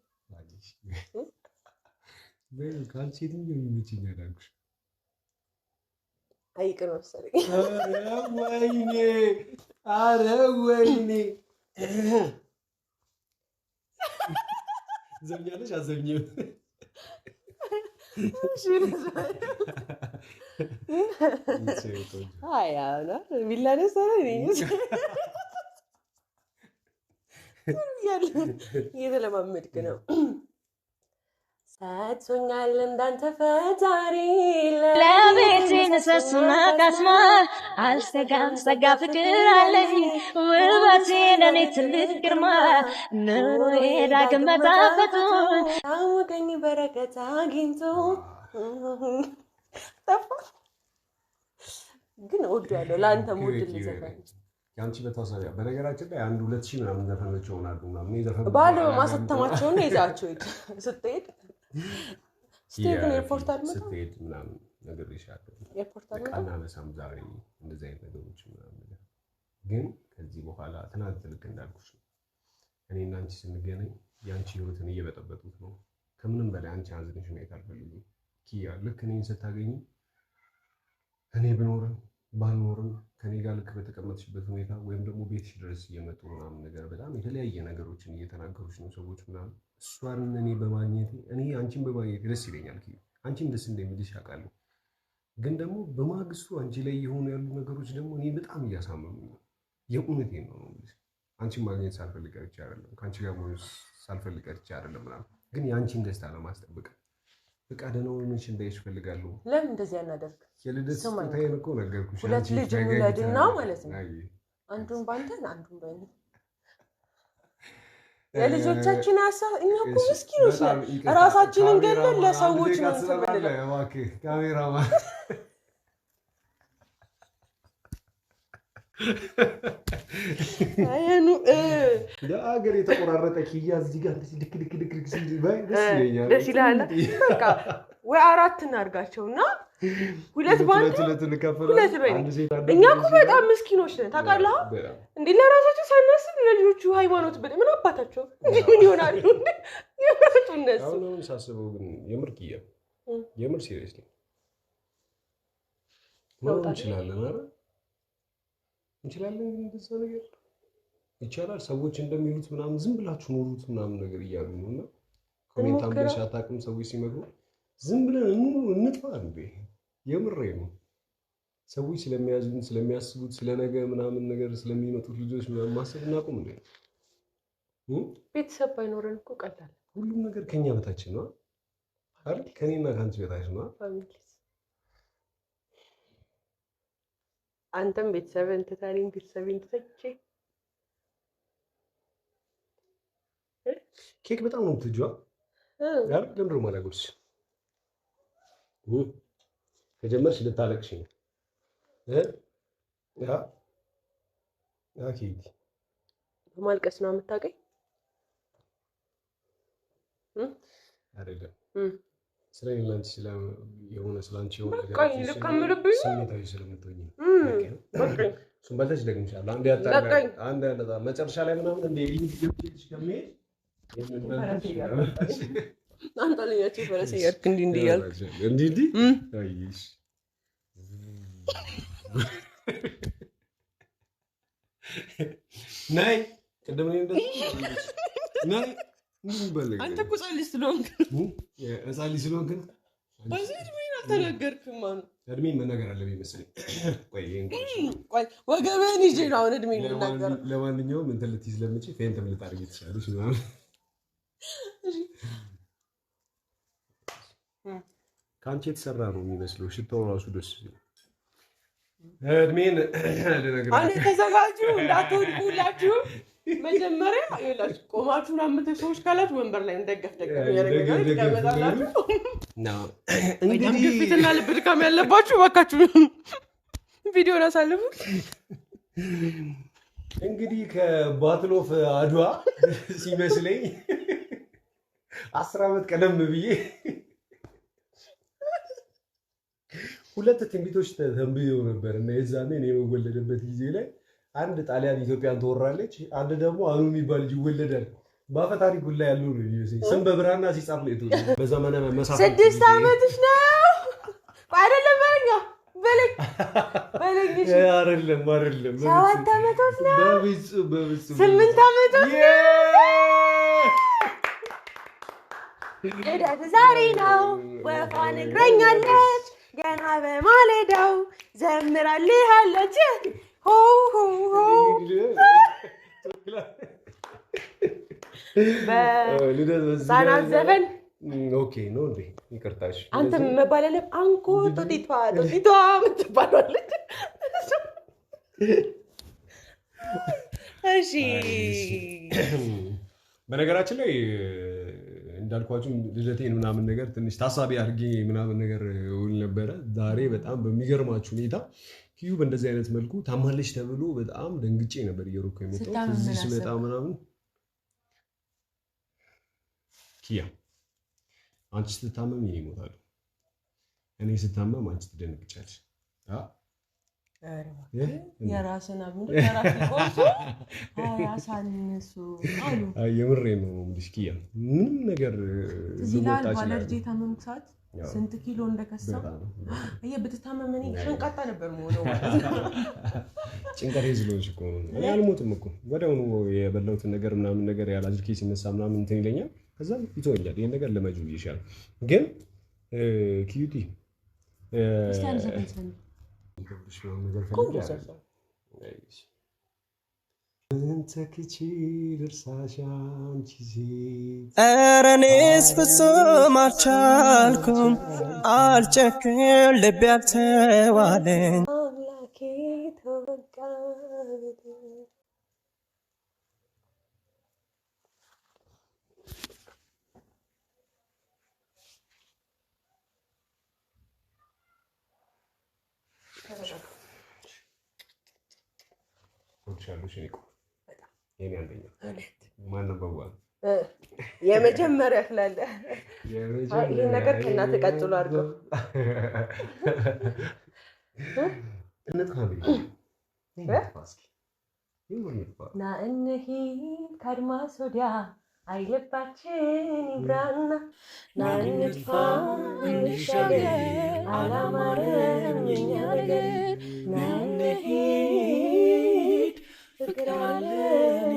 ካንቺ የትኛው የሚመችኝ አልኩሽ። አይቅር መሰለኝ። ኧረ ወይኔ ዘምኛለሽ አዘምኝም እየተለማመድክ ነው። ሰጥቶኛል እንዳንተ ፈጣሪ ለቤቴ ምሰሶና ካስማ አልሰጋም ሰጋ ፍቅር አለኝ ውበቴ ለኔ ትልቅ ግርማ ኑሮዬ ዳግም መጣፈጡ ታወቀኝ በረከት አግኝቶ ግን እወዳለሁ። ለአንተ ሞድልኝ ዘፈን ያንቺ በታሳቢያ በነገራችን ላይ 1-2 ሺህ ምናምን ዘፈኖች ይሆናሉ ምናምን የዘፈን ባለ ማሰተማቸውን ይዛቸው ስትሄድ ስቴቭን ኤርፖርት አልመጣም ስትሄድ ምናምን ነገር ይሻላል። ኤርፖርት አልመጣም ቃና በሳም ዛሬ እንደዚህ አይነት ነገሮች ምናምን ነገር ግን ከዚህ በኋላ ትናንት ልክ እንዳልኩሽ እኔና አንቺ ስንገናኝ ያንቺ ህይወትን እየበጠበጡት ነው። ከምንም በላይ አንቺ አዝነሽ ማየት አልፈልግም። ኪያ ልክ እኔን ስታገኝ እኔ ብኖርም ባልኖርም ከኔ ጋር ልክ በተቀመጥሽበት ሁኔታ ወይም ደግሞ ቤትሽ ድረስ እየመጡ ምናምን ነገር በጣም የተለያየ ነገሮችን እየተናገሩሽ ነው ሰዎች ምናምን። እሷን እኔ በማግኘቴ እኔ አንቺን በማግኘቴ ደስ ይለኛል። አንቺም ደስ እንደሚልሽ አውቃለሁ። ግን ደግሞ በማግስቱ አንቺ ላይ የሆኑ ያሉ ነገሮች ደግሞ እኔ በጣም እያሳመሙኝ ነው። የእውነቴን ነው የምልሽ። አንቺን ማግኘት ሳልፈልግ ቀርቼ አይደለም፣ ከአንቺ ጋር መሆን ሳልፈልግ ቀርቼ አይደለም ምናምን። ግን የአንቺን ደስታ ለማስጠበቅ በቃ ደህና ሆነሽ እንዳይሽ እፈልጋለሁ። ለምን እንደዚህ አናደርግ? የልደት ስጦታዬን እኮ ነገርኩሽ። ሁለት ልጅ እንውለድና ማለት ነው። አንዱን ባንተን አንዱን በእኔ የልጆቻችን እኛ እኮ ምስኪኖች ነን። ራሳችንን ገለን ለሰዎች ነው ተበደለ። እባክህ ካሜራማን አይኑ ለአገር የተቆራረጠ ኪያ እዚህ ጋር እንደዚህ ድክ ድክ ድክ ድክ ሲል ባይ ደስ ይለኛል። ደስ ይላል። በቃ ወይ 4 እናድርጋቸውና ሁለት ባንድ ሁለት በይ። እኛ እኮ በጣም ምስኪኖች ነን ታውቃለህ እንዴ? ለራሳቸው ሳናስብ ለልጆቹ ሃይማኖት በደ ምን አባታቸው እንዴ ምን ይሆናሉ እንዴ? ይወጡ እነሱ። አሁን ሳስበው ግን የምር ኪያ የምር ሲሪየስሊ ነው እንችላለን አይደል? እንችላለን ግን እንደዛ ነገር ይቻላል። ሰዎች እንደሚሉት ምናምን ዝም ብላችሁ ኖሩት ምናምን ነገር እያሉ ነውና ኮሜንት አንብበሽ አታውቅም? ሰዎች ሲመክሩ ዝም ብለን እንጥፋ እንዴ? የምሬ ነው። ሰዎች ስለሚያዙን ስለሚያስቡት ስለነገ ምናምን ነገር ስለሚመጡት ልጆች ምናምን ማሰብ እናቁም እንዴ? ቤተሰብ ባይኖረን እኮ ቀላል ሁሉም ነገር ከኛ በታች ነው አይደል? ከኔና ካንቺ በታች ነው። አንተም ቤተሰብን ትታሪን ቤተሰብን ትተቼ ኬክ በጣም ነው የምትወጂው አይደል? ለምንድን ነው የማላጎርስሽ? ከጀመርሽ ልታለቅሽ ነው ኬክ በማልቀስ ነው የምታውቀኝ አይደለም? ስለሌላንቺ የሆነ ስላንቺ የሆነ ነገር ስሜታዊ ስለምትሆኝ እሱን በልተሽ ደግምሻለሁ። አንድ ያለታ መጨረሻ ላይ ምናምን እንደ ልጅ ከሚሄድ አንተ ልኛቸው ፈረስ እያልክ እንዲህ እያልክ እንዲህ አይሽ ናይ ቅድም ነው እንደዚህ ናይ አንተ እኮ ህፃን ልጅ ስለሆንክ ህፃን ልጅ ስለሆንክ በዚህ እድሜን አልተናገርክም። ማለት እድሜን መናገር አለብኝ መሰለኝ። ቆይ ወገብህን ይዤ ነው አሁን እድሜን ልናገር። ለማንኛውም እንትን ልትይዝ ለምችል ፌንትም ልታደርጊ ትችላለሽ ምናምን። ከአንቺ የተሰራ ነው የሚመስለው። ሽታው ራሱ ደስ ይላል። እድሜን ልነግርህ አንተ ተዘጋጁ እንዳትወድቁላችሁ። መጀመሪያ ይላችሁ ቆማችሁ ምናምን ሰዎች ካላችሁ ወንበር ላይ እንደገፍ ያደርጋላችሁ። እንግዲህ ግፊትና ልብ ድካም ያለባችሁ እባካችሁ ቪዲዮን አሳልፉ። እንግዲህ ከባትል ኦፍ አድዋ ሲመስለኝ 10 ዓመት ቀደም ብዬ ሁለት ትንቢቶች ተንብየው ነበር እና የዛኔ እኔ የምወለድበት ጊዜ ላይ አንድ ጣሊያን ኢትዮጵያን ትወራለች፣ አንድ ደግሞ አኑ የሚባል ልጅ ይወለዳል። በአፈ ታሪክ ላይ ያለው ነው ይመስለኝ። ስም በብራና ሲጻፍ ነው የተወለደው በዘመነ መሳፍንት። 6 ዓመትሽ ነው አይደለም? በለኝ አይደለም 7 ዓመቶች ነው። በብፁ 8 ዓመቶች ልደት ዛሬ ነው። ወፏ ነግረኛለች ገና በማለዳው ዘምራልሃለች። ሆ ሆ ሆ በህፃናት ዘፈን ኦኬ ነው እንዴ? ይቅርታሽ። አንተ መባለለም አንኮ ቶቲቷ ምትባላለች። እሺ በነገራችን ላይ እንዳልኳችሁ ልደቴን ምናምን ነገር ትንሽ ታሳቢ አድርጌ ምናምን ነገር ውል ነበረ። ዛሬ በጣም በሚገርማችሁ ሁኔታ ኪዩ በእንደዚህ አይነት መልኩ ታማለች ተብሎ በጣም ደንግጬ ነበር እየሮኩ የመጣሁት እዚህ ስመጣ ምናምን። ኪያ አንቺ ስትታመም እኔ እሞታለሁ፣ እኔ ስታመም አንቺ ትደነግጫለሽ። የራስን አብንዱ የራስ ቆርሶ ያሳንሱ አሉ። የምሬን ነው የምልሽ ኪያ፣ ምንም ነገር ዚላል ባለርጂ ታመምኩ ሰዓት ስንት ኪሎ እንደከሳው ብትታመም እኔ ሸንቃጣ ነበር የምሆነው ማለት ነው። ጭንቀት ስለሆንሽ እኮ ነው። እኔ አልሞትም እኮ ወዲያውኑ የበላሁትን ነገር ምናምን ነገር ያላዝልኬ ሲነሳ ምናምን እንትን ይለኛል፣ ከዛ ይተወኛል። ይሄን ነገር ለመጁ ይሻል። ግን ኪዩቲ ኧረ እኔስ ፍጹም አልቻልኩም፣ አልጨክን ልቤ አልተዋለኝ። የኔ አንደኛ ማነው በዋል የመጀመሪያ ፍላለ ይሄ ነገር ከእናትህ ቀጥሎ አድርገው ና እንሂድ ከአድማስ ወዲያ አይልባችን ይብራና ና እንጥፋ እንሻገር አላማረም የኛ ነገር ና እንሂድ ፍቅር አለን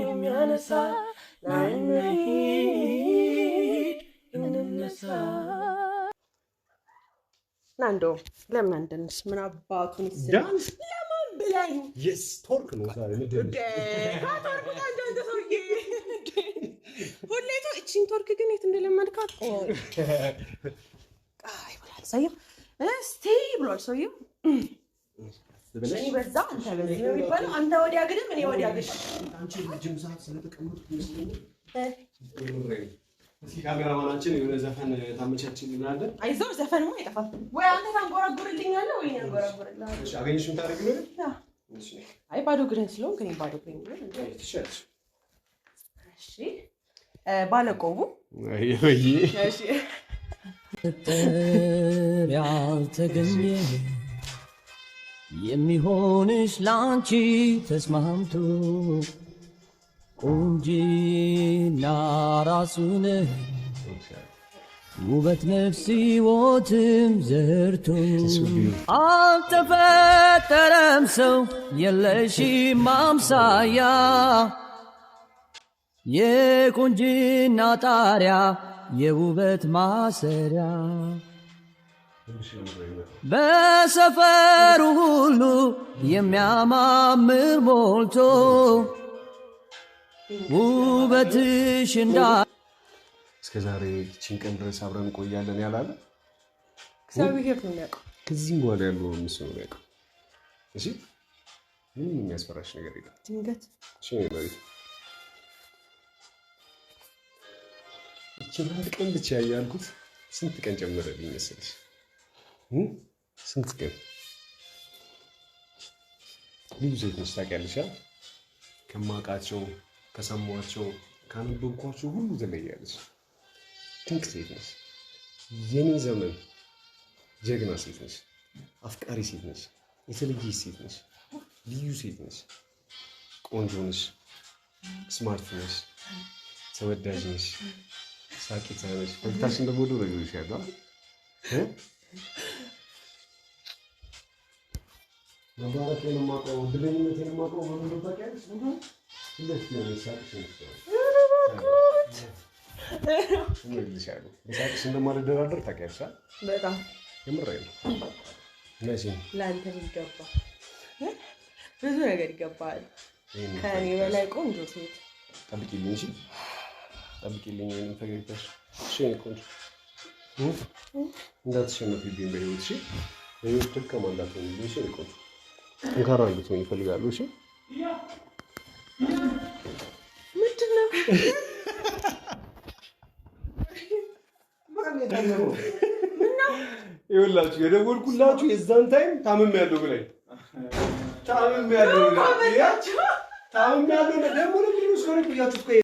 የሚያነሳ ና እንሂድ እንነሳ። ና እንደውም ለምን አንደንስ? ምን አባቱን ዳንስ ለምን ብላኝ ቶርክ ነው ዛሬ ሁሌ እቺን ቶርክ ግን የት እንደለመድካት ይብላል ሰውዬው። እስቲ ብሏል ሰውዬው። እኔ በዛ አንተ በዚህ ነው የሚባለው። አንተ ወዲያ ግድም እኔ ወዲያ ግድ። አንቺ ረጅም ሰዓት ስለተቀመጥኩ ይመስለኛል። እስኪ ካሜራማናችን የሆነ ዘፈን ታመቻችልናለህ? አይዞህ ዘፈንማ አይጠፋም። ወይ አንተ ታንጎራጉርልኛለህ ወይ እኔ አንጎራጉርልሃለሁ። እሺ አገኘሽ የምታደርጊው ነገር? እሺ አይ ባዶ እግሬን ስለሆንክ እኔ ባዶ እግሬን ነው። እሺ ባለቆቡ ወይ እሺ ያልተገኘ የሚሆንሽ ላንቺ ተስማምቶ ቁንጂና ራሱን ውበት ነፍስ ሕይወትም ዘርቶ አልተፈጠረም ሰው የለሽም አምሳያ የቁንጂና ጣሪያ የውበት ማሰሪያ በሰፈሩ ሁሉ የሚያማምር ሞልቶ ውበትሽ እንዳ እስከ ዛሬ ይህችን ቀን ድረስ አብረን እንቆያለን ያላለ እግዚአብሔር ነው የሚያውቀው። ከዚህም በኋላ ያለው ምስ ነው የሚያውቀው። እሺ ምንም የሚያስፈራሽ ነገር የለም። ድንገት እሺ ማለት ይህችን አንድ ቀን ብቻ ያልኩት ስንት ቀን ጨመረልኝ መሰለሽ? ስንት ቀን ልዩ ሴት ነች ታውቂያለሽ። ከማውቃቸው ከሰሟቸው ካነበብኳቸው ሁሉ ትለያለች። ድንቅ ሴት ነች። የኔ ዘመን ጀግና ሴት ነች። አፍቃሪ ሴት ነሽ። የተለየች ሴት ነሽ። ልዩ ሴት ነሽ። ቆንጆ ነሽ። ስማርት ነሽ። ተወዳጅ ነሽ። ሳቂታ ነሽ። ፈገግታሽ እንደምወደው ነግሬሻለሁ። መባረኬን የማውቀው እድለኝነቴን የማውቀው በምን ታውቂያለሽ? ሁለት ነው ሳቅሽ ነው። እነግርሻለሁ በሳቅሽ እንደማልደራደር ታውቂያለሽ። በጣም የምሬን ነው። መቼም ለአንተ ይገባ ብዙ ነገር ይገባል። ከእኔ በላይ ቆንጆ ሴት ጠብቂልኝ። እሺ ጠብቂልኝ። ይሄንን ፈገግታሽ እሺ ቆንጆ እንዳትሸነፊብኝ በህይወት። እሺ በህይወት ደካማ እንዳትሆኚ። እሺ ቆንጆ ጠንካራ እንድትሆኚ እፈልጋለሁ። እሺ ምንድን ነው ይኸውላችሁ የደወልኩላችሁ የዛን ታይም ታምሜያለሁ ብላኝ ታምሜያለሁ ደግሞ ለምን ስኮረኩያችሁ